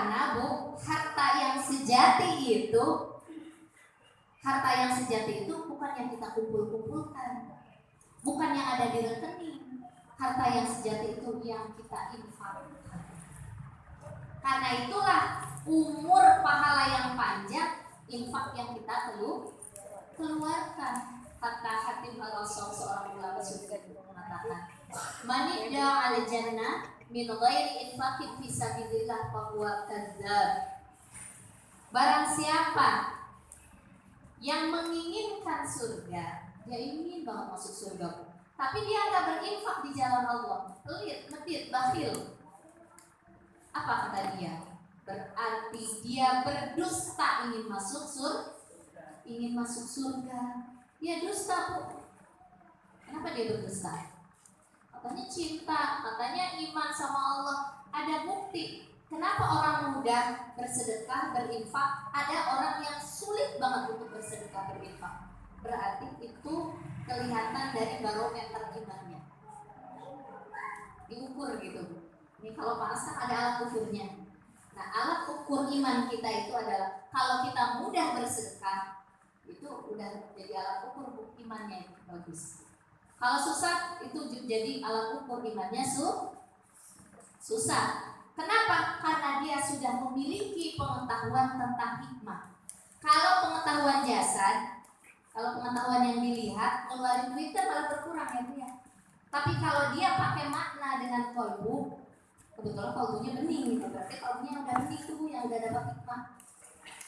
Karena harta yang sejati itu bukan yang kita kumpulkan, bukan yang ada di rekening. Harta yang sejati itu yang kita infakkan. Karena itulah umur pahala yang panjang, infak yang kita keluarkan. Kata Hatim al-Asam, seorang ulama sufi, mengatakan, "Manidda al-jannah min ghairi infaqin fi sabilillah fa huwa kadzdzab." Barang siapa yang menginginkan surga, dia ingin banget masuk surga, tapi dia nggak berinfak di jalan Allah, pelit, medit, bakhil. Apa kata dia? Berarti dia berdusta ingin masuk surga. Dia dusta, Bu. Kenapa dia berdusta? Katanya cinta, katanya iman sama Allah. Ada bukti. Kenapa orang mudah bersedekah, berinfak? Ada orang yang sulit banget untuk bersedekah, berinfak. Berarti itu kelihatan dari barometer imannya. Diukur gitu. Ini kalau panas kan ada alat ukurnya. Nah, alat ukur iman kita itu adalah kalau kita mudah bersedekah, itu udah jadi alat ukur imannya itu bagus. Kalau susah, itu jadi alat ukur imannya susah. Kenapa? Karena dia sudah memiliki pengetahuan tentang hikmah. Kalau pengetahuan jasad, kalau pengetahuan yang dilihat, ngeluarin duitnya malah berkurang ya dia. Tapi kalau dia pakai makna dengan kolbu, kebetulan kolbunya bening gitu, berarti kolbunya udah bening tuh, yang udah dapat hikmah,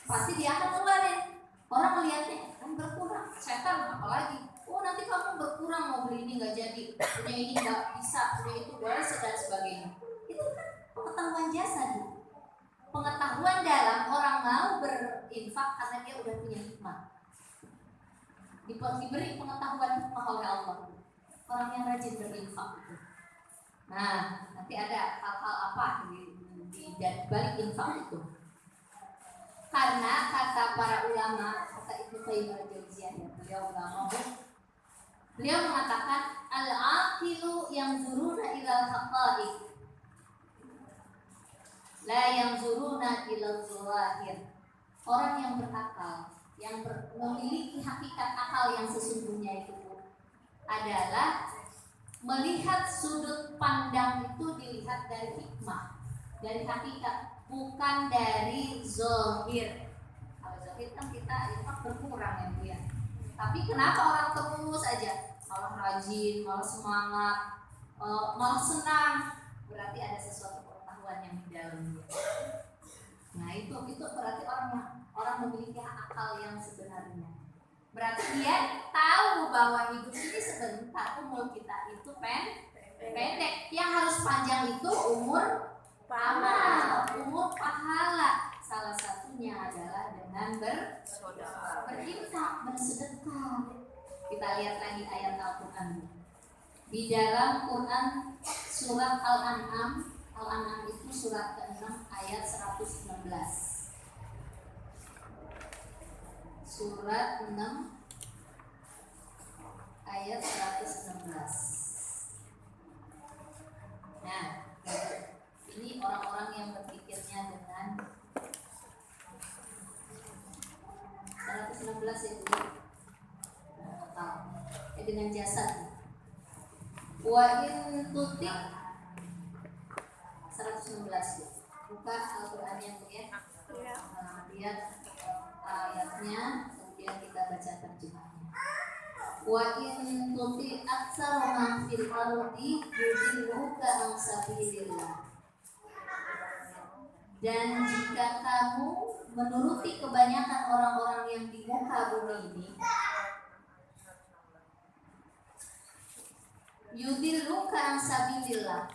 pasti dia akan ngeluarin. Orang melihatnya kan berkurang, setan apalagi, oh nanti kamu berkurang, mau beli ini nggak jadi, punya ini nggak bisa, punya itu boleh, dan sebagainya. Itu kan pengetahuan jasad, pengetahuan dalam orang mau berinfak karena dia udah punya hikmah, diberi pengetahuan hikmah oleh Allah. Orang yang rajin berinfak itu. Nah, nanti ada hal-hal apa di balik infak itu. Karena kata para ulama, kata Ibnu Qayyim al-Jauziyah, beliau ulama, beliau mengatakan al-aqilu yanzuruna ilal haqa'iq, la yanzuruna ilal zawahir. Orang yang berakal, yang memiliki hakikat akal yang sesungguhnya itu adalah melihat sudut pandang itu dilihat dari hikmah, dari hakikat, bukan dari zahir. Kalau zahir kan kita infak berkurang ya. Tapi kenapa orang terus aja malah rajin, malah semangat, malah senang? Berarti ada sesuatu pengetahuan yang di dalamnya. Nah itu berarti orang memiliki akal yang sebenarnya. Berarti dia tahu bahwa hidup ini sebentar, umur kita itu pendek. Yang harus panjang itu umur amal, umur pahala. Salah satunya adalah dengan berinfak, bersedekah. Kita lihat lagi ayat Al-Quran. Di dalam Quran surat Al-An'am itu surat ke-6 ayat 116. Surat 6 ayat 116. Nah, ini orang-orang yang berpikirnya dengan 116 itu total, dengan jasad. Wa in tuti 116. Buka Al-Qur'annya Bu ya. Lihat ayatnya, kemudian kita baca terjemahnya. Wa in tuti aktsara man fil ardi yudilluka an sabilillah. Dan jika kamu menuruti kebanyakan orang-orang yang di muka bumi ini, yudilluka an sabilillah,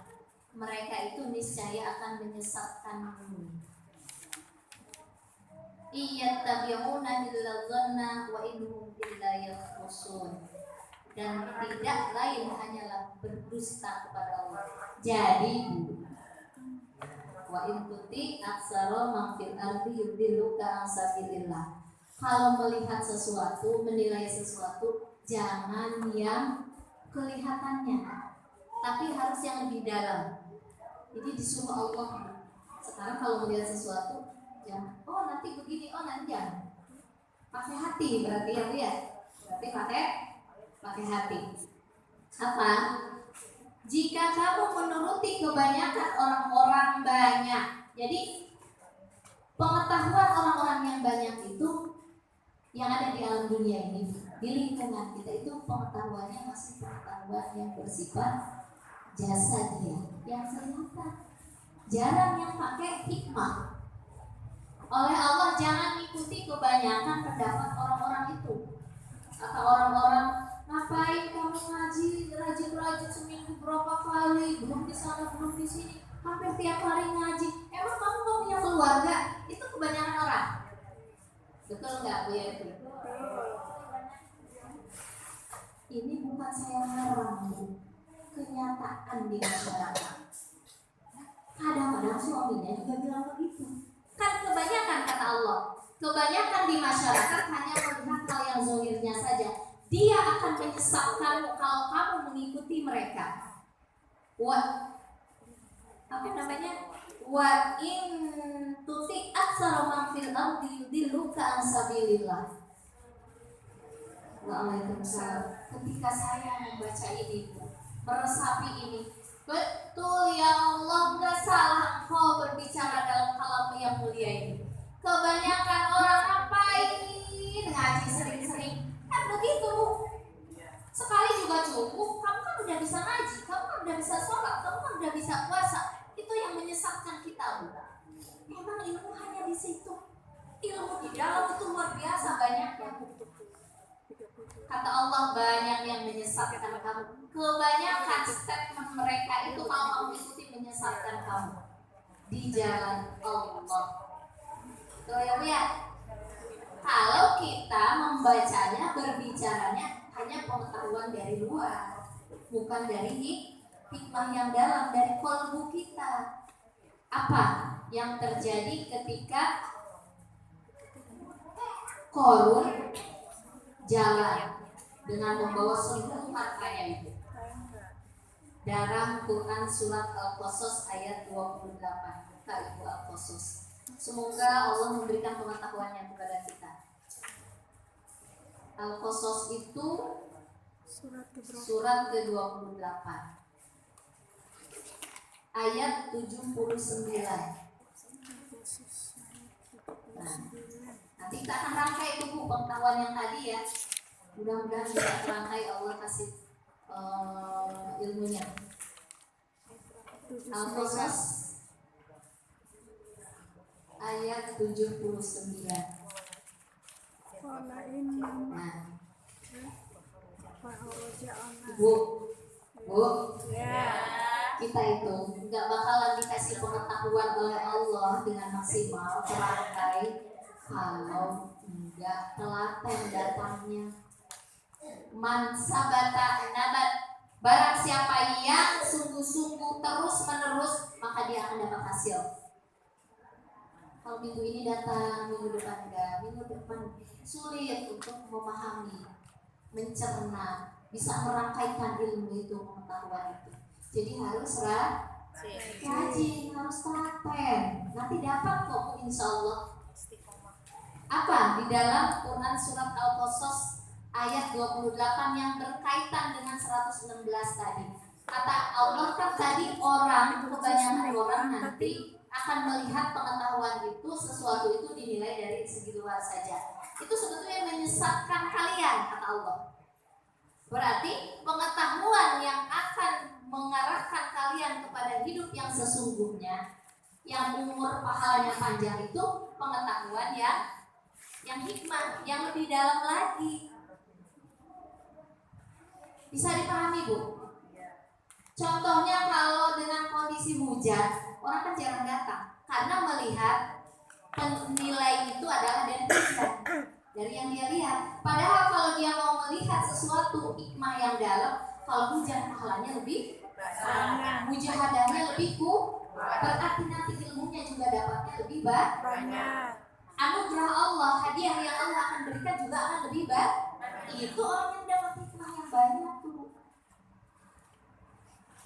mereka itu niscaya akan menyesatkanmu. Iyattabi'una illa dhanna wa innahum illa yakhrusun. Dan tidak lain hanyalah berdusta kepada Allah. Jadi wa in tuti aksara man fil ardi yudilluka an sabilillah. Kalau melihat sesuatu, menilai sesuatu, jangan yang kelihatannya, tapi harus yang lebih dalam. Jadi disuruh Allah Sekarang kalau melihat sesuatu, jangan, oh nanti begini, oh nanti jangan. Pakai hati berarti ya Bu ya. Berarti pakai hati. Apa? Jika kamu menuruti kebanyakan orang-orang banyak, jadi pengetahuan orang-orang yang banyak itu yang ada di alam dunia ini, di lingkungan kita itu pengetahuannya masih pengetahuan yang bersifat jasa dia, yang kelihatan. Jarang yang pakai hikmah. Oleh Allah jangan ikuti kebanyakan pendapat orang-orang itu. Kata orang-orang, ngapain kamu ngaji rajin-rajin seminggu berapa kali, belum di sana belum di sini, hampir tiap hari ngaji. Emang kamu gak punya keluarga? Itu kebanyakan orang. Betul nggak Bu ya? Ini bukan saya ngarang, kenyataan di masyarakat. Kadang-kadang suaminya juga bilang begitu. Kan kebanyakan kata Allah, kebanyakan di masyarakat hanya melihat hal yang zahirnya saja. Dia akan menyesatkan kalau kamu mengikuti mereka. Wa in tuti aktsara man fil ardi yudilluka an sabilillah. Waalaikumsalam. Ketika saya membaca ini, meresapi ini, betul ya Allah, gak salah Engkau berbicara dalam kalam yang mulia ini. Kebanyakan orang ngapain ngaji sering-sering, kan begitu Bu. Sekali juga cukup. Kamu kan udah bisa ngaji, kamu kan udah bisa sholat, kamu kan udah bisa puasa. Itu yang menyesatkan kita Bu. Memang ilmu hanya di situ. Ilmu di dalam itu luar biasa banyaknya. Kata Allah, banyak yang menyesatkan kamu. Kebanyakan statement mereka itu kalau kamu ikuti menyesatkan kamu di jalan Allah. Tuh ya Bu ya. Kalau kita membacanya, berbicaranya hanya pengetahuan dari luar, bukan dari hikmah yang dalam, dari qalbu kita. Apa yang terjadi ketika Qarun jalan dengan membawa seluruh hartanya itu? Dalam Quran surat Al-Qasas ayat 28. Buka Ibu Al-Qasas. Semoga Allah memberikan pengetahuannya kepada kita. Al-Qasas itu surat ke-28 ayat 79. Nah, nanti kita akan rangkai itu Bu, pengetahuan yang tadi ya. Mudah-mudahan bisa terangkai, Allah kasih ilmunya. Al-Qasas ayat 79. Nah, Bu, kita itu nggak bakalan dikasih pengetahuan oleh Allah dengan maksimal terangkai kalau nggak telaten datangnya. Man sabata nabat, barang siapa yang sungguh-sungguh terus menerus, maka dia akan dapat hasil. Kalau minggu ini datang, minggu depan enggak, minggu depan sulit untuk memahami, mencerna, bisa merangkaikan ilmu itu, pengetahuan itu. Jadi harus rajin, harus telaten. Nanti dapat kok insya Allah. Apa? Di dalam Quran surat Al-Qasas ayat 28 yang berkaitan dengan 116 tadi. Kata Allah kan tadi kebanyakan orang nanti akan melihat pengetahuan itu, sesuatu itu dinilai dari segi luar saja. Itu sebetulnya menyesatkan kalian, kata Allah. Berarti pengetahuan yang akan mengarahkan kalian kepada hidup yang sesungguhnya, yang umur pahalanya panjang, itu pengetahuan yang hikmah, yang lebih dalam lagi. Bisa dipahami Bu? Contohnya kalau dengan kondisi hujan, orang kan jarang datang karena melihat penilai itu adalah dari hujan, dari yang dia lihat. Padahal kalau dia mau melihat sesuatu hikmah yang dalam, kalau hujan pahalanya lebih banyak, mujahadahnya lebih berarti nanti ilmunya juga dapatnya lebih banyak. Anugerah Allah, hadiah yang Allah akan berikan juga akan lebih banyak. Itu orang yang dapat hikmah yang banyak tuh.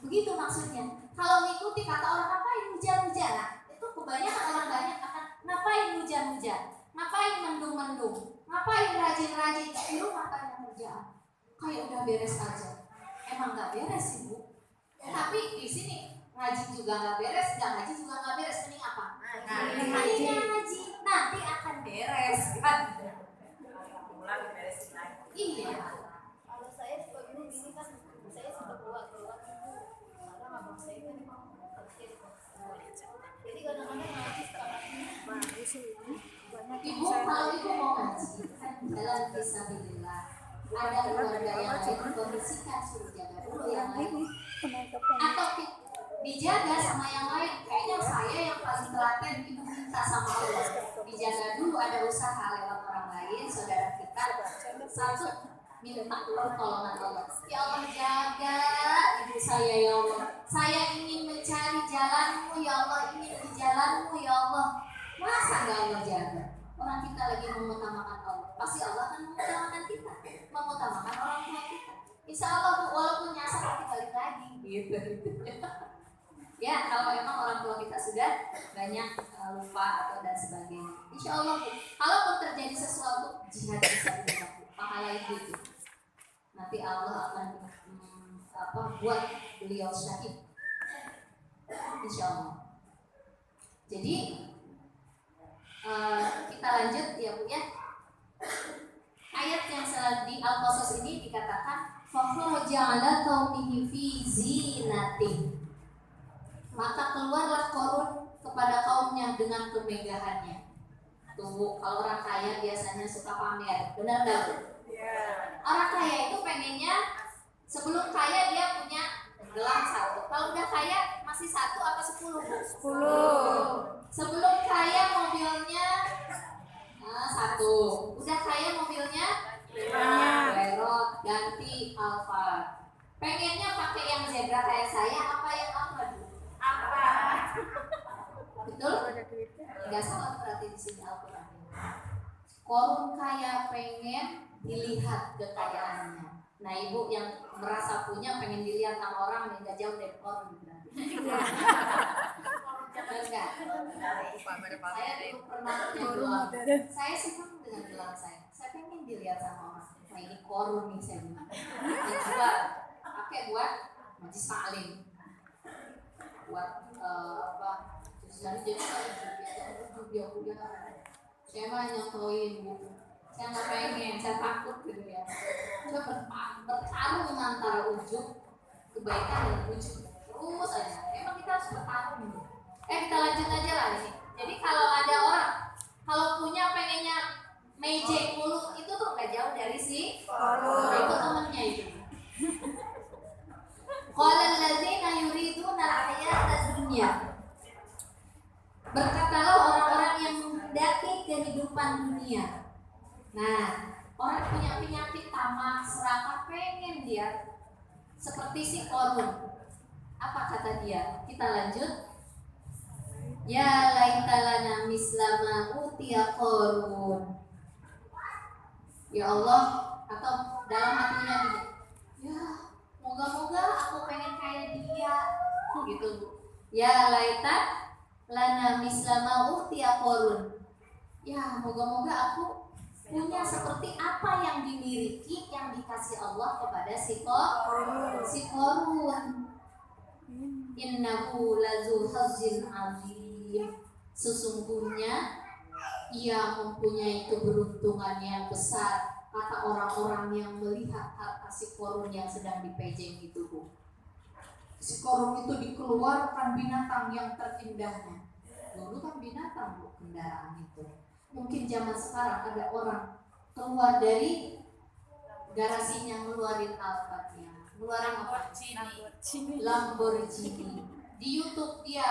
Begitu maksudnya. Kalau mengikuti kata orang apa yang hujan-hujanan, itu kebanyakan kerja. Ngapain mendung-mendung? Ngapain rajin-rajin? Di rumah tanya kerjaan. Kayak udah beres aja. Emang nggak beres sih Bu. Tapi di sini ngaji juga nggak beres, nggak ngaji juga nggak beres. Mending apa? Ngaji. Nanti akan beres kan? Iya. Kalau saya suka bingung gini kan, saya suka keluar karena abang saya kan kerja di kos. Jadi kadang-kadang ngaji suka Ibu kalau ibu mau ngaji kan jalan fisabilillah. Ada keluarga yang lain kondisikan suruh jaga dulu yang lain. Atau dijaga sama yang lain. Kayaknya saya yang paling telaten ibu minta sama Allah. Dijaga dulu, ada usaha lewat orang lain, saudara kita. Satu, minta pertolongan Allah. Ya Allah jaga ibu saya ya Allah. Saya ingin mencari jalanmu ya Allah, ingin di jalanmu ya Allah. Masa gak Allah jaga? Orang kita lagi mengutamakan Allah, pasti Allah akan mengutamakan kita, mengutamakan orang tua kita. Insya Allah walaupun nyasar nanti balik lagi gitu. Ya kalau memang orang tua kita sudah banyak lupa atau dan sebagainya, insya Allah kalaupun terjadi sesuatu jihad bisa dilakukan, pahala itu nanti Allah akan buat beliau syahid, insya Allah. Jadi kita lanjut ya Bu ya. Ayat yang di Al-Qasas ini dikatakan fakhraja 'ala qaumihi fi zinati. Maka keluarlah Qarun kepada kaumnya dengan kemegahannya. Tuh, kalau orang kaya biasanya suka pamer, benar enggak Bu? Yeah. Orang kaya itu pengennya sebelum kaya dia punya gelang 1. Kalau udah kaya masih 1 apa 10 Bu? 10. Sebelum kaya mobilnya 1. Udah kaya mobilnya Verot, ganti Alfa. Pengennya pakai yang Zebra kayak saya apa yang apa dulu? Apa? Betul? Enggak salah berarti di sini Al-Qur'an. Korun kaya pengen dilihat kekayaannya. Nah ibu yang merasa punya pengen dilihat sama orang yang nggak jauh dari korun berarti. Enggak. Saya dulu pernah punya gelang. Saya senang dengan gelang saya. Saya pengen dilihat sama orang. Nah ini korun nih saya bilang. Dijual, pakai buat majlis taklim, buat terus jadi dia. Saya mah nyontoin Bu. Saya nggak pengen, saya takut gitu ya. Saya bertarung antara ujung kebaikan dan ujung terus aja. Emang kita harus bertarung. Kita lanjut aja lah ini. Jadi kalau ada orang kalau punya pengennya mejek mulu itu tuh nggak jauh dari si itu temennya itu. Qala alladzina yuriduna al-hayata dunya. Berkatalah orang-orang yang menghendaki kehidupan dunia. Nah, orang punya penyakit tamak, serakah, pengen dia seperti si Qarun. Apa kata dia? Kita lanjut. Ya laitalana mislama utiya Qarun. Ya Allah, atau dalam hatinya dia, ya moga-moga aku pengen kayak dia, gitu Bu. Ya laita lana mislama utiya Qarun. Ya moga-moga aku punya seperti apa yang dimiliki yang dikasih Allah kepada si Qarun. Innahu lazu hazzin azim. Sesungguhnya ia mempunyai keberuntungan yang besar, kata orang-orang yang melihat harta si Qarun yang sedang dipejeng itu Bu. Si Qarun itu dikeluarkan binatang yang terindahnya. Dulu kan binatang Bu kendaraan itu. Mungkin zaman sekarang ada orang keluar dari garasinya ngeluarin Alphardnya, ngeluarin apa? Lamborghini. Di YouTube dia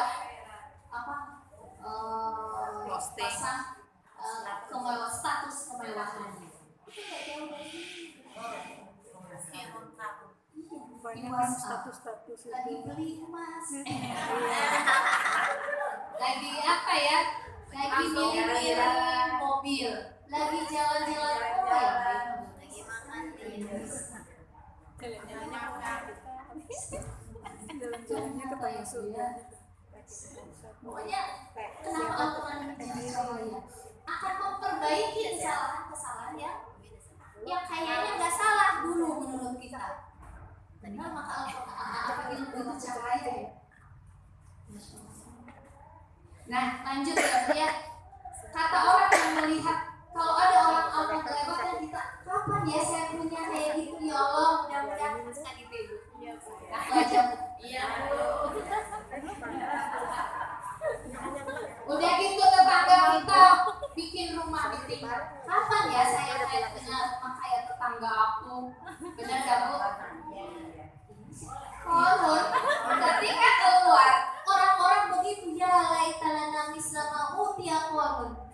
pasang status kemewahannya. Itu nggak jauh dari sini. Banyak status lagi beli emas, lagi apa ya? Lagi milih mobil, lagi jalan-jalan lagi makan jalan-jalannya ke Tanjung Surya. Pokoknya kenapa Al-Quran ini jadi cahaya? akan memperbaiki kesalahan-kesalahan yang kayaknya nggak salah dulu menurut kita. Benar, maka ilmu itu cahaya ya. Nah, lanjut ya. Kata orang yang melihat kalau ada orang Allah lewat dan kita, kapan ya saya punya kayak gitu ya Allah, mudah-mudahan suka gitu Ibu. Iya Bu. Udah gitu tetangga kita bikin rumah di tingkat. Kapan ya saya kayak punya rumah kayak tetangga aku? Benar gak Bu? Korun, ketika keluar orang-orang begitu ya laitana nangis sama utia korun.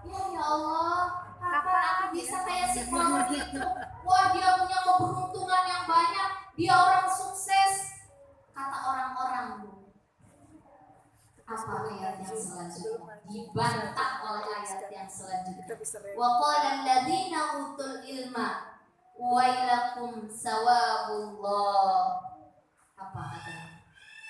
Ya Allah, kapan aku bisa kayak si korun itu? Wah, dia punya keberuntungan yang banyak, dia orang sukses. Kata orang-orang Bu. Apa ayat yang selanjutnya? Dibantah oleh ayat yang selanjutnya. Wa qala alladziina utul ilma wailakum sawabullah. Apa kata?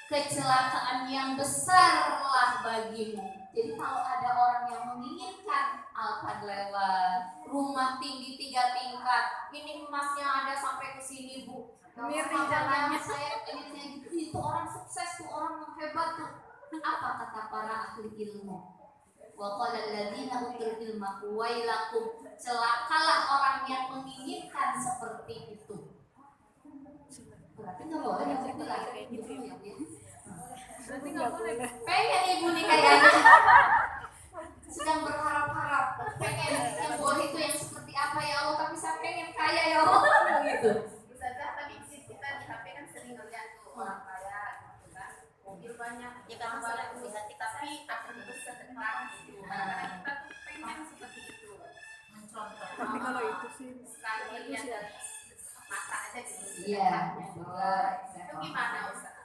Kecelakaan yang besarlah bagimu. Jadi kalau ada orang yang menginginkan Alphard lewat, rumah tinggi 3 tingkat, ini emasnya ada sampai ke sini Bu. Mirip jalannya saya pengen kayak gitu. Itu orang sukses tuh, orang yang hebat tuh. Apa kata para ahli ilmu? Wa qala alladziina utul ilma wailakum, celakalah orang yang menginginkan seperti itu. Berarti nggak boleh yang kayak gitu ya Bu. Berarti nggak boleh. Pengen Ibu nih kayaknya sedang berharap-harap, pengen yang boleh itu yang seperti apa ya Allah, tapi saya pengen kaya ya Allah gitu. Bisa tapi kita di HP kan sering ngeliat tuh orang kaya gitu kan, mobil banyak, ya kan banyak di hati tapi akan besar gitu. Kadang-kadang kita tuh pengen seperti itu. Mencontoh. Tapi kalau itu sih sekali lihat dari mata aja gitu. Iya. Itu gimana Ustaz?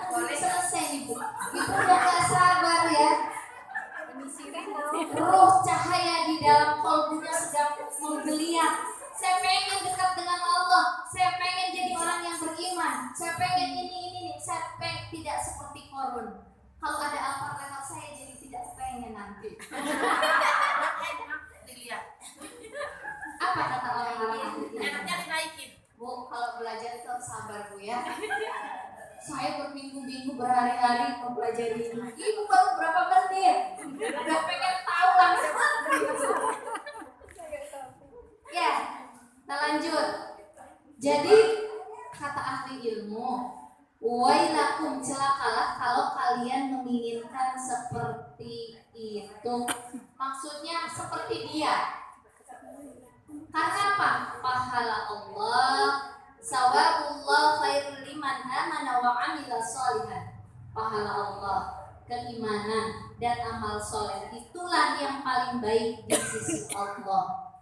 Boleh selesai nih Bu. Ibu udah gak sabar ya. Roh cahaya di dalam kalbunya sedang menggeliat. Saya pengen dekat dengan Allah. Saya pengen jadi orang yang beriman. Saya pengen ini. Saya pengen tidak seperti Korun. Kalau ada apa lewat saya jadi tidak pengen nanti. Dilihat. Apa kata orang-orang yang Enaknya dinaikin. Bu, kalau belajar itu harus sabar Bu ya. Saya berminggu-minggu berhari-hari mempelajari ini. Ibu baru berapa menit? Udah pengen tahu langsung. Ya, kita lanjut. Jadi kata ahli ilmu, wailakum, celakalah kalau kalian menginginkan seperti itu. Maksudnya seperti dia. Karena apa? Pahala Allah, sawabullah khairul liman amana wa amila sholihan. Pahala Allah, keimanan dan amal soleh itulah yang paling baik di sisi Allah.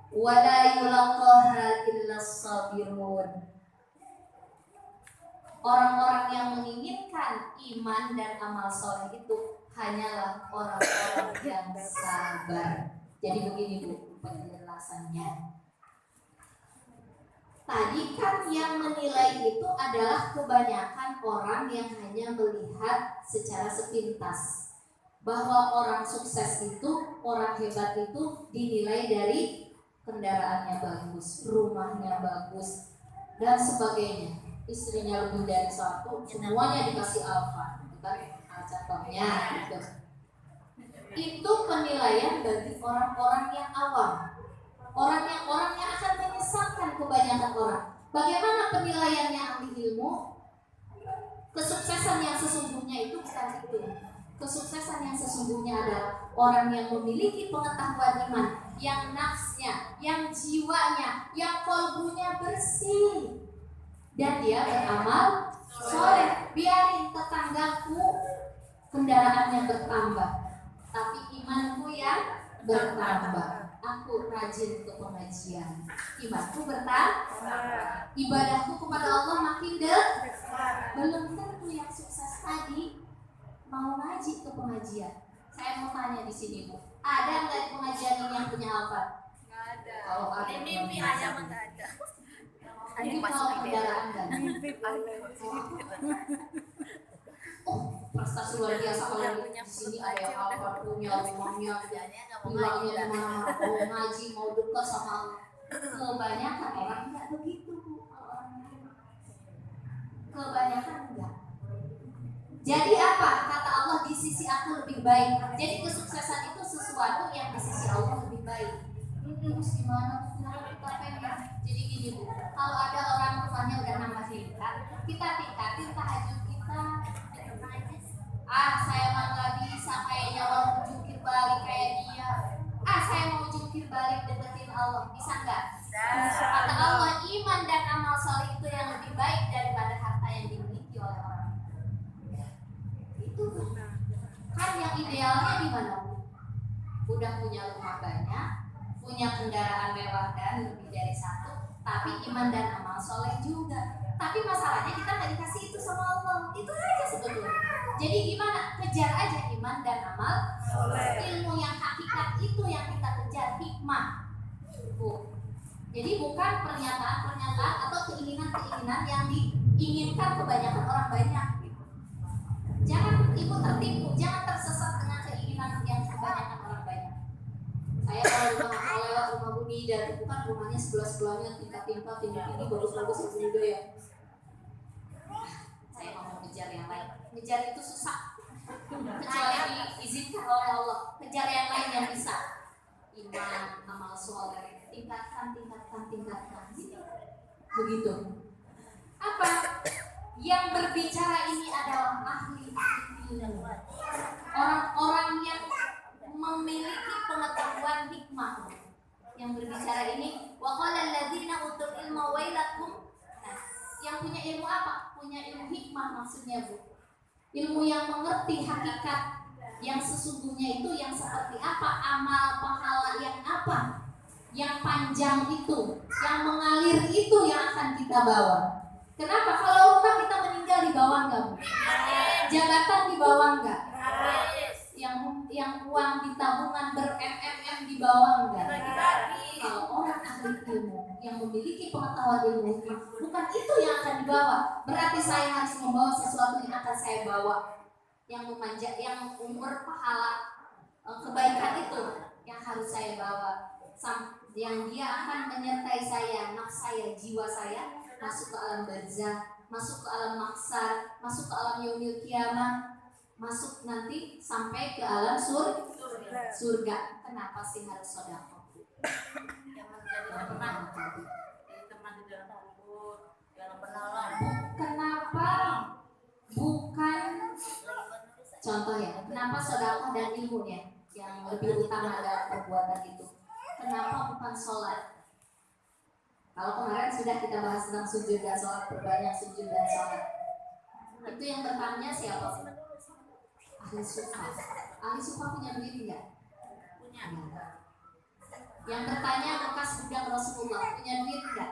Wala yulaqaha illa sabirun. Orang-orang yang menginginkan iman dan amal soleh itu hanyalah orang-orang yang sabar. Jadi begini Bu penjelasannya. Tadi kan yang menilai itu adalah kebanyakan orang yang hanya melihat secara sepintas bahwa orang sukses itu, orang hebat itu dinilai dari kendaraannya bagus, rumahnya bagus, dan sebagainya. Istrinya lebih dari satu, semuanya dikasih alfa, gitu kan? Contohnya gitu. Itu penilaian bagi orang-orang yang awam, orang yang akan menyesatkan kebanyakan orang. Bagaimana penilaiannya ahli ilmu? Kesuksesan yang sesungguhnya itu bukan itu. Kesuksesan yang sesungguhnya adalah orang yang memiliki pengetahuan iman, yang nafsnya, yang jiwanya, yang kalbunya bersih, dan dia beramal soleh. Biarin tetanggaku kendaraannya bertambah, tapi imanku yang bertambah. Aku rajin ke pengajian, imanku bertambah, ibadahku kepada Allah makin dekat. Belum tentu yang sukses tadi mau ngaji ke pengajian. Saya mau tanya di sini Bu, ada nggak di pengajian ini yang punya apa? Nggak ada. Kalau ada, Mimpi aja nggak ada. Ini kalau kendaraan kan? Oh, prestasi luar biasa kalau di sini ada yang apa punya rumahnya, bilangnya kemana-mana, mau ngaji, mau dekat sama Allah. Kebanyakan orang nggak begitu, kebanyakan enggak. Jadi apa? Kata Allah, di sisi aku lebih baik. Jadi kesuksesan itu sesuatu yang di sisi Allah lebih baik. Terus gimana? Jadi gini Bu, kalau ada orang rumahnya udah nambah tingkat, kita tingkatin tahajud kita. Saya mah nggak bisa kayaknya orang jungkir balik kayak dia. Saya mau jungkir balik deketin Allah, bisa nggak? Kata Allah, iman dan amal soleh itu yang lebih baik daripada harta yang dimiliki oleh orang. Itu kan yang idealnya di mana Bu? Udah punya rumah banyak, punya kendaraan mewah dan lebih dari satu, tapi iman dan amal soleh juga. Tapi masalahnya kita nggak dikasih itu sama Allah. Itu aja sebetulnya. Jadi gimana? Kejar aja iman dan amal soleh. Ilmu yang hakikat itu yang kita kejar, hikmah. Bu. Jadi bukan pernyataan-pernyataan atau keinginan-keinginan yang diinginkan kebanyakan orang banyak. Jangan ibu tertipu, jangan tersesat dengan keinginan yang kebanyakan orang banyak. Saya kalau lewat rumah Budi dan bukan rumahnya sebelah-sebelahnya tingkat-tingkat tinggi-tinggi bagus-bagus itu ya. Saya mau mengejar yang lain. Mengejar itu susah. Kecuali diizinkan oleh Allah. Kejar yang lain yang bisa. Iman, amal soleh, tingkatkan. Begitu. Apa? Yang berbicara ini adalah ahli ilmu. Orang-orang yang memiliki pengetahuan hikmah. Yang berbicara ini, wa qala alladziina utul ilma wailakum. Yang punya ilmu apa? Punya ilmu hikmah maksudnya Bu. Ilmu yang mengerti hakikat yang sesungguhnya itu yang seperti apa, amal pahala yang apa, yang panjang itu, yang mengalir itu yang akan kita bawa. Kenapa? Kalau rumah kita meninggal dibawa enggak Bu? Jabatan dibawa enggak? Yang uang di tabungan ber-MMM dibawa enggak? Kalau orang ahli ilmu yang memiliki pengetahuan ilmu, bukan itu yang akan dibawa. Berarti saya harus membawa sesuatu yang akan saya bawa, yang memanjat, yang umur pahala kebaikan itu yang harus saya bawa, yang dia akan menyertai saya, nafs saya, jiwa saya masuk ke alam barzah, masuk ke alam mahsyar, masuk ke alam yaumil qiyamah, masuk nanti sampai ke alam surga. Kenapa sih harus sedekah? Kenapa bukan contoh ya? Kenapa sedekah dan ilmunya yang lebih utama dalam perbuatan itu? Kenapa bukan sholat? Kalau kemarin sudah kita bahas tentang sujud dan sholat, perbanyak sujud dan sholat. Itu yang bertanya siapa? Ahli sufa. Ahli sufa punya duit nggak? Punya. Yang bertanya bekas budak Rasulullah, punya duit nggak?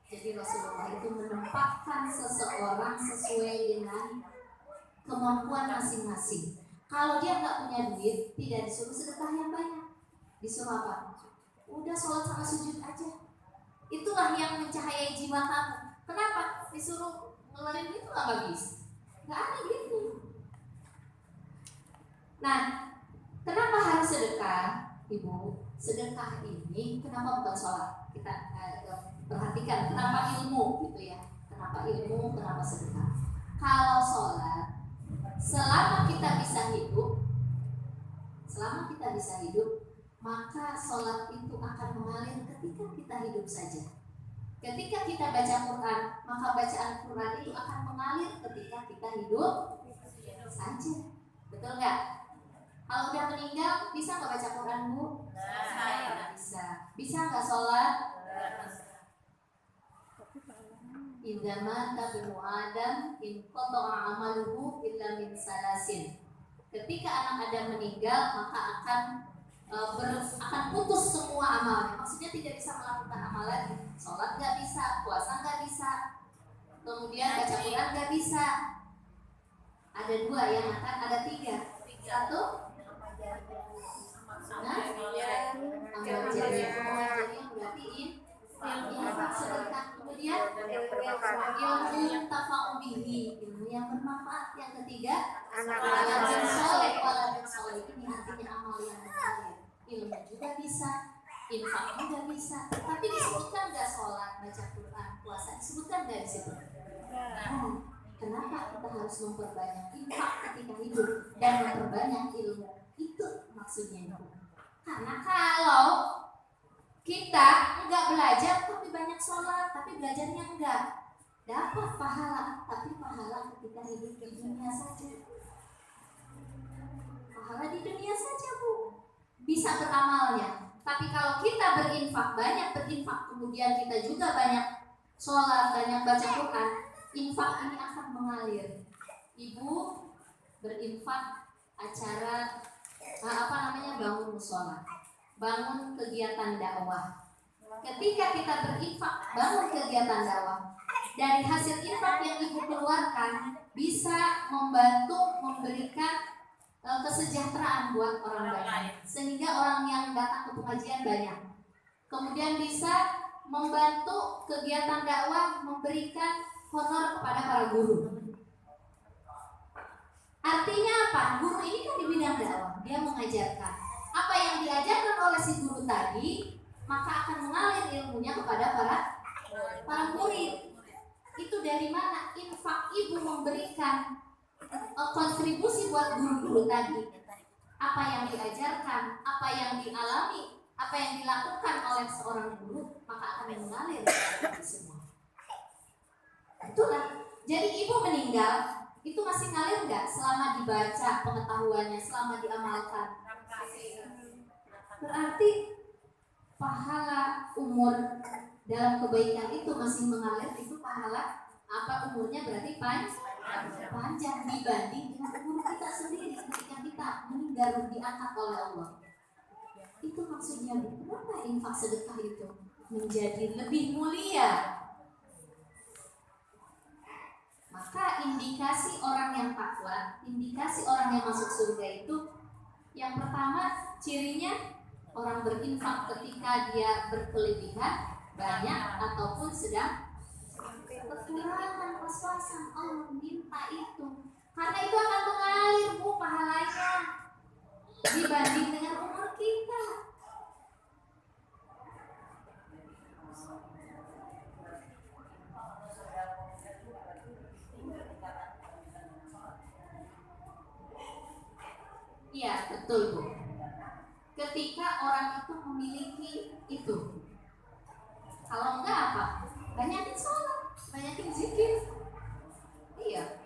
Jadi Rasulullah itu menempatkan seseorang sesuai dengan kemampuan masing-masing. Kalau dia nggak punya duit, tidak disuruh sedekah yang banyak. Disuruh apa? Udah sholat sama sujud aja. Itulah yang mencahayai jiwa kamu. Kenapa? Disuruh ngeluarin itu nggak bagus. Nggak ada gitu. Nah, kenapa harus sedekah, Ibu? Sedekah ini kenapa bukan sholat? Kita perhatikan kenapa ilmu gitu ya. Kenapa ilmu? Kenapa sedekah? Kalau sholat, selama kita bisa hidup, maka sholat itu akan mengalir ketika kita hidup saja. Ketika kita baca Quran, maka bacaan Quran itu akan mengalir ketika kita hidup saja. Betul nggak? Kalau udah meninggal, bisa nggak baca Quran Bu? Bisa. Bisa nggak sholat? Idza mata ibnu Adam inqata'a amaluhu illa min salasin. Ketika anak Adam meninggal, maka akan putus semua amalnya. Maksudnya tidak bisa melakukan amal lagi. Sholat nggak bisa, puasa nggak bisa, kemudian baca Quran nggak bisa. Ada dua yang akan ada tiga. Satu, amal jariah berarti infak sedekah, kemudian ilmu tafa'u bihi, ilmu yang bermanfaat. Yang ketiga, waladun soleh. Waladun soleh ini artinya amal yang mengalir. Ilmu juga bisa, infak juga bisa. Tapi disebutkan nggak sholat, baca Quran, puasa, disebutkan nggak di situ? Kenapa kita harus memperbanyak infak ketika hidup dan memperbanyak ilmu? Itu maksudnya itu. Karena kalau kita nggak belajar tapi banyak sholat, tapi belajarnya enggak, dapat pahala, tapi pahala ketika hidup di dunia saja. Pahala di dunia saja, Bu. Bisa beramalnya. Tapi kalau kita berinfak, banyak berinfak, kemudian kita juga banyak sholat, banyak baca Quran, infak ini akan mengalir. Ibu berinfak acara bangun musola, bangun kegiatan dakwah. Ketika kita berinfak, bangun kegiatan dakwah, dari hasil infak yang ibu keluarkan bisa membantu memberikan kesejahteraan buat orang banyak, sehingga orang yang datang ke pengajian banyak. Kemudian bisa membantu kegiatan dakwah, memberikan honor kepada para guru. Artinya apa? Guru ini kan di bidang dakwah, dia mengajarkan. Apa yang diajarkan oleh si guru tadi, maka akan mengalir ilmunya kepada para murid. Itu dari mana? Infak ibu memberikan kontribusi buat guru-guru tadi. Apa yang diajarkan, apa yang dialami, apa yang dilakukan oleh seorang guru, maka akan mengalir kepada semua. Itulah. Jadi ibu meninggal, itu masih ngalir nggak selama dibaca pengetahuannya, selama diamalkan? Berarti pahala umur dalam kebaikan itu masih mengalir, itu pahala apa umurnya berarti panjang dibanding dengan umur kita sendiri ketika kita meninggal diangkat oleh Allah. Itu maksudnya kenapa infak sedekah itu menjadi lebih mulia. Maka indikasi orang yang takwa, indikasi orang yang masuk surga itu, yang pertama cirinya orang berinfak ketika dia berkelebihan, banyak ataupun sedang kekurangan, pas-pasan. Allah minta itu, karena itu akan mengalir, Bu, pahalanya dibanding dengan umur kita. Iya, betul, Bu. Ketika orang itu memiliki itu, kalau enggak apa? Banyakin sholat, banyakin zikir. Iya.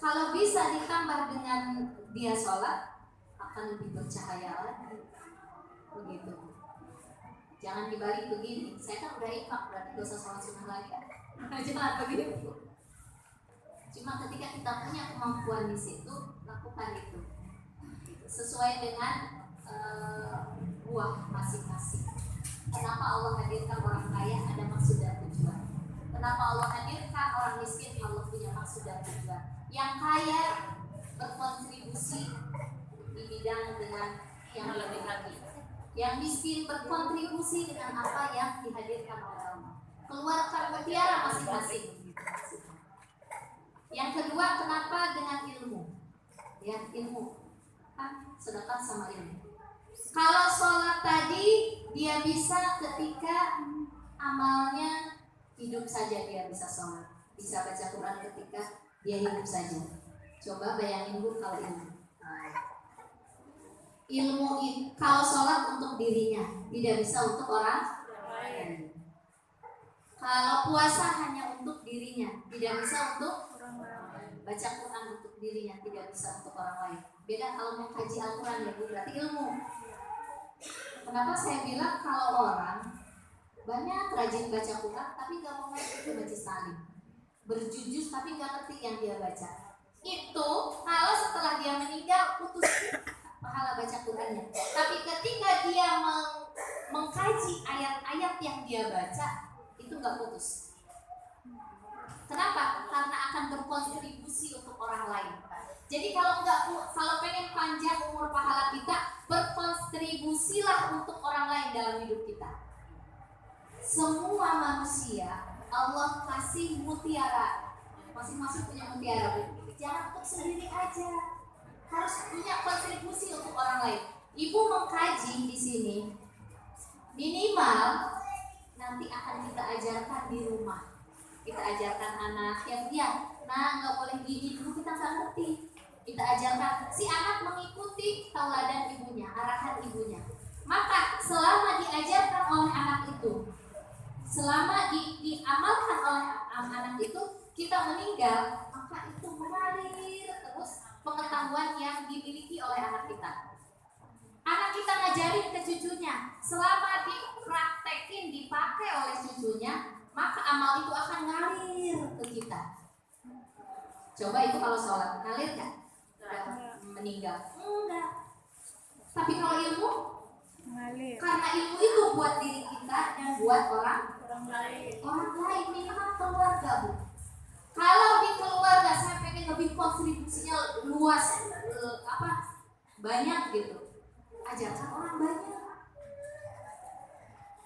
Kalau bisa ditambah dengan dia sholat, akan lebih bercahaya lagi. Begitu. Jangan dibalik begini. Saya kan udah infak, berarti gak usah sholat sunnah lagi. Jangan begitu. Cuma ketika kita punya kemampuan di situ, lakukan itu sesuai dengan buah masing-masing. Kenapa Allah hadirkan orang kaya? Ada maksud dan tujuan. Kenapa Allah hadirkan orang miskin? Allah punya maksud dan tujuan. Yang kaya berkontribusi di bidang dengan yang lebih tinggi. Yang miskin berkontribusi dengan apa yang dihadirkan oleh Allah. Keluarkan mutiara masing-masing. Yang kedua, kenapa dengan ilmu? Ya, ilmu. Kan sedekah sama ilmu. Kalau sholat tadi, dia bisa ketika amalnya hidup saja, dia bisa sholat, bisa baca Quran ketika dia hidup saja. Coba bayangin, Bu, kalau ilmu kalau sholat untuk dirinya, tidak bisa untuk orang lain. Kalau puasa hanya untuk dirinya, tidak bisa untuk baca Quran untuk dirinya, tidak bisa untuk orang lain. Beda kalau mau kaji Al-Quran, ya, berarti ilmu. Kenapa saya bilang kalau orang banyak rajin baca Quran tapi gak mau ngerti baca salim, berjujur tapi gak ngerti yang dia baca, itu kalau setelah dia meninggal putus pahala baca Qurannya. Tapi ketika dia mengkaji ayat-ayat yang dia baca, itu gak putus. Kenapa? Karena akan berkontribusi untuk orang lain. Jadi kalau pengen panjang umur pahala kita, berkontribusilah untuk orang lain dalam hidup kita. semua manusia Allah kasih mutiara, masing-masing punya mutiara, Bu. Jangan untuk sendiri aja, harus punya kontribusi untuk orang lain. Ibu mengkaji di sini, minimal nanti akan kita ajarkan di rumah. Kita ajarkan anak yang nah nggak boleh gini dulu, kita nggak ngerti. Kita ajarkan si anak mengikuti tauladan ibunya, arahan ibunya. Maka selama diajarkan oleh anak itu, selama diamalkan oleh anak itu, kita meninggal, maka itu mengalir terus pengetahuan yang dimiliki oleh anak kita. Anak kita ngajarin ke cucunya, selama dipraktekin, dipakai oleh cucunya, maka amal itu akan ngalir ke kita. Coba itu kalau sholat, ngalir nggak? Meninggal? Enggak. Tapi kalau ilmu, ngalir. Karena ilmu itu buat diri kita dan buat orang lain. Orang lain, minimal keluarga, Bu. Kalau di keluarga saya pengen lebih kontribusinya luas, banyak gitu. Ajarkan orang banyak.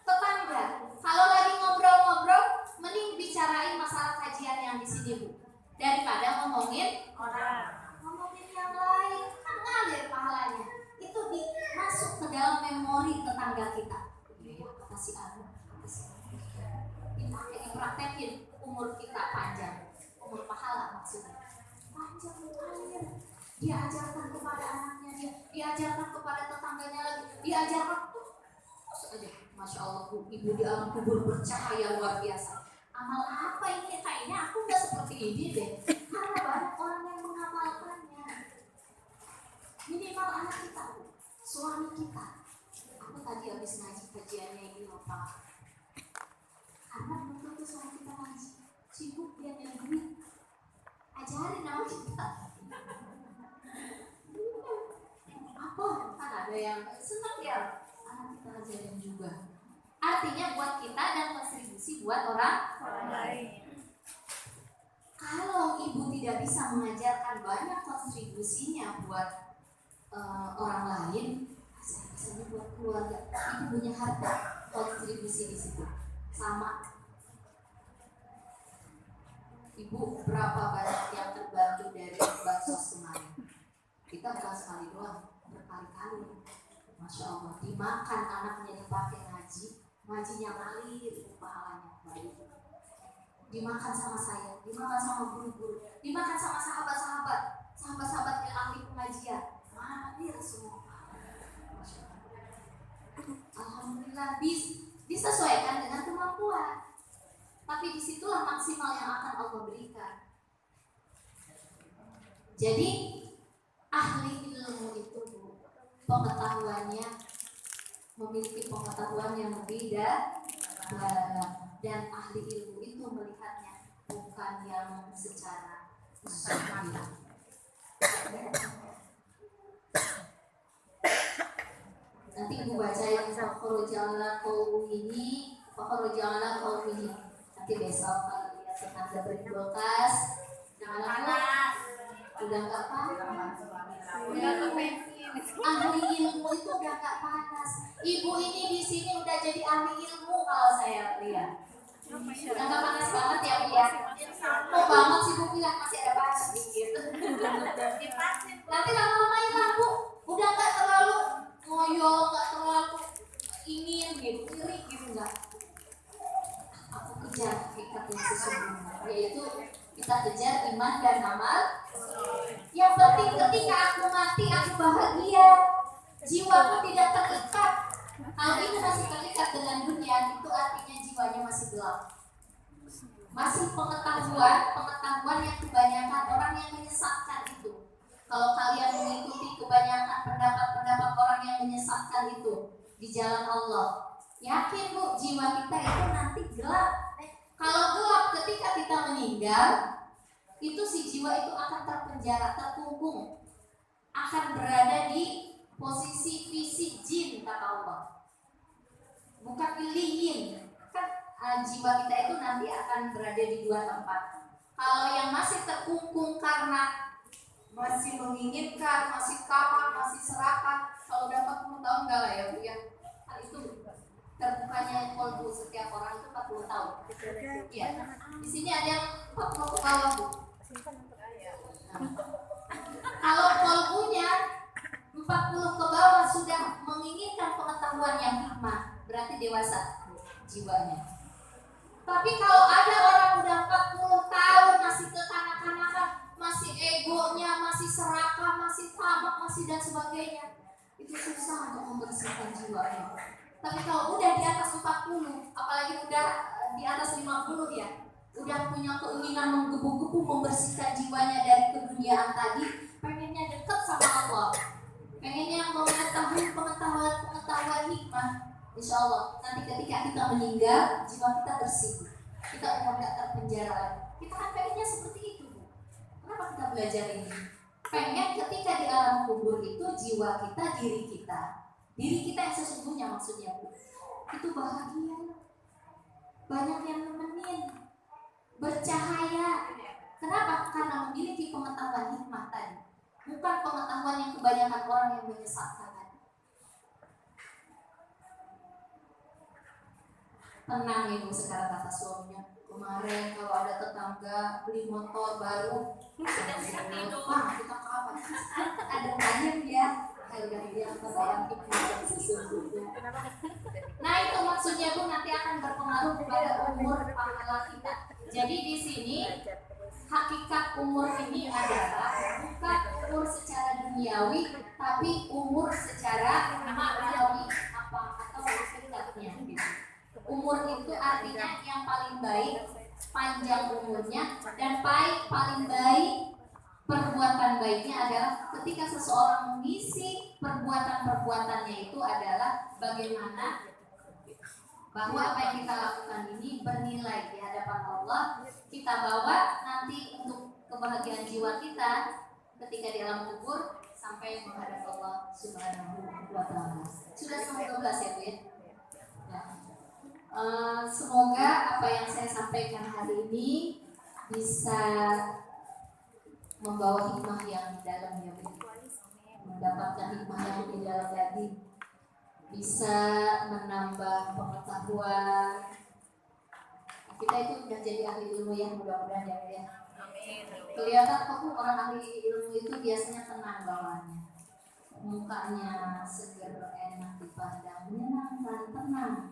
Tetangga, kalau lagi ngobrol-ngobrol, mending bicarain masalah kajian yang di sini, Bu, daripada ngomongin orang, ngomongin yang lain, kan ngalir pahalanya. Itu masuk ke dalam memori tetangga kita. Kasih dipakai, dipraktekin, umur kita panjang, umur pahala maksudnya panjang, ngalir. Diajarkan kepada anaknya, diajarkan kepada tetangganya lagi, diajarkan terus aja. Masya Allah, Bu, ibu di alam kubur bercahaya luar biasa. Amal apa ini? Kayaknya aku nggak seperti ini deh, karena banyak orang yang mengamalkannya. Minimal anak kita, suami kita. Aku tadi habis ngaji kajiannya ini apa? Karena belum tentu suami kita ngaji, sibuk dia nyari duit. Ajarin nama kita. Apa? Kan ada yang senang ya, anak kita ajarin juga. Artinya buat kita dan kontribusi buat orang lain. Kalau ibu tidak bisa mengajarkan banyak kontribusinya buat orang lain, biasanya buat keluarga. Ibu punya harta kontribusi di situ. Sama. Ibu berapa banyak yang terbantu dari bansos kemarin? Kita bukan sekali doang, berkali-kali. Masya Allah, dimakan anaknya, dipakai ngaji, ngajinya ngalir, itu pahalanya baik. Dimakan sama saya, dimakan sama guru-guru, dimakan sama sahabat-sahabat yang ahli pengajian, ngalir semua. Masya Allah. Alhamdulillah, disesuaikan dengan kemampuan. Tapi disitulah maksimal yang akan Allah berikan. Jadi ahli ilmu itu, Bu, pengetahuannya memiliki pengetahuan yang berbeda, dan ahli ilmu itu melihatnya bukan yang secara zahir. Nanti Ibu baca yang fakhruja'ala qawmihi. Nanti besok kalau lihat tetangga berkulkas, jangan udah nggak panas. Ahli ilmu itu udah nggak panas. Ibu ini di sini udah jadi ahli ilmu kalau saya lihat. Udah nggak panas banget ya, Bu ya. Oh banget sih, Bu bilang masih ada panas dikit. Nanti lama-lama hilang, Bu. Udah nggak terlalu ngoyo, nggak terlalu ingin gitu, iri gitu nggak. Aku kejar hakikat yang sesungguhnya, yaitu kita kejar iman dan amal. Yang penting ketika aku mati, aku bahagia, jiwaku tidak terikat. Kalau ini masih terikat dengan dunia, itu artinya jiwanya masih gelap. Masih pengetahuan yang kebanyakan orang yang menyesatkan itu. Kalau kalian mengikuti kebanyakan pendapat-pendapat orang yang menyesatkan itu di jalan Allah, yakin, Bu, jiwa kita itu nanti gelap. Kalau gelap ketika kita meninggal, itu si jiwa itu akan terpenjara, terkungkung, akan berada di posisi fisik jin, kata Allah, bukan iliyin. Kan jiwa kita itu nanti akan berada di dua tempat. Kalau yang masih terkungkung karena masih menginginkan, masih kapal, masih serakah, kalau dapat 10 tahun enggak lah ya, Bu ya. Itu terbukanya kolbu setiap orang itu 40 tahun. Iya. Di sini ada yang 40 ke bawah, Bu. Nah, kalau kolbunya 40 ke bawah sudah menginginkan pengetahuan yang hikmah, berarti dewasa jiwanya. Tapi kalau ada orang udah 40 tahun masih kekanak-kanakan, masih egonya, masih serakah, masih tamak, masih dan sebagainya, itu susah untuk membersihkan jiwanya. Tapi kalau udah di atas 40, apalagi udah di atas 50 ya, udah punya keinginan menggebu-gebu membersihkan jiwanya dari keduniaan tadi, pengennya dekat sama Allah, pengennya mengetahui pengetahuan hikmah. Insya Allah nanti ketika kita meninggal, jiwa kita bersih, kita udah gak terpenjara. Kita kan pengennya seperti itu, Bu. Kenapa kita belajar ini? Pengen ketika di alam kubur itu jiwa kita, diri kita yang sesungguhnya maksudnya, Bu, itu bahagia, banyak yang nemenin, bercahaya. Kenapa? Karena memiliki pengetahuan hikmah tadi, bukan pengetahuan yang kebanyakan orang yang menyesatkan. Tenang ibu, sekarang kata suaminya, kemarin kalau ada tetangga beli motor baru, wah kita kapan? Ada banyak ya. Udah dia saya yang sesungguhnya. Nah itu maksudnya, Bu, nanti akan berpengaruh kepada umur pahala kita. Jadi di sini hakikat umur ini adalah bukan umur secara duniawi, tapi umur secara maknawi apa atau hakikatnya. Umur itu artinya yang paling baik, panjang umurnya, dan paling baik perbuatan baiknya adalah ketika seseorang mengisi perbuatan-perbuatannya itu adalah bagaimana bahwa apa yang kita lakukan ini bernilai di hadapan Allah, kita bawa nanti untuk kebahagiaan jiwa kita ketika di alam kubur sampai menghadap Allah Subhanahu wa Ta'ala. Sudah sampai 12 ya, Bu ya? Semoga apa yang saya sampaikan hari ini bisa membawa hikmah yang dalam ya, Bu. Mendapatkan hikmah yang di dalam tadi, bisa menambah pengetahuan. Kita itu udah jadi ahli ilmu ya, mudah-mudahan ya. Kelihatan kok orang ahli ilmu itu biasanya tenang bawaannya, mukanya seger, enak dipandang, menyenangkan, tenang.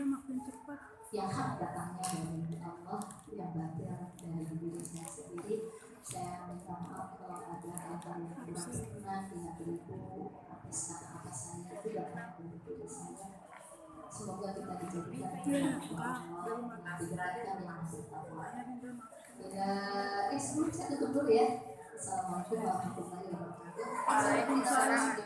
Makin cepat. Yang hak datangnya dari Allah, yang batil dari diri saya sendiri. Saya minta maaf kalau ada hal yang kurang berkenan di hati ibu atas kata-kata saya, itu datang dari diri saya. Semoga kita dijadikan Allah, diberikan yang bertakwa. Sebelum saya tutup dulu ya. Assalamualaikum warahmatullahi wabarakatuh.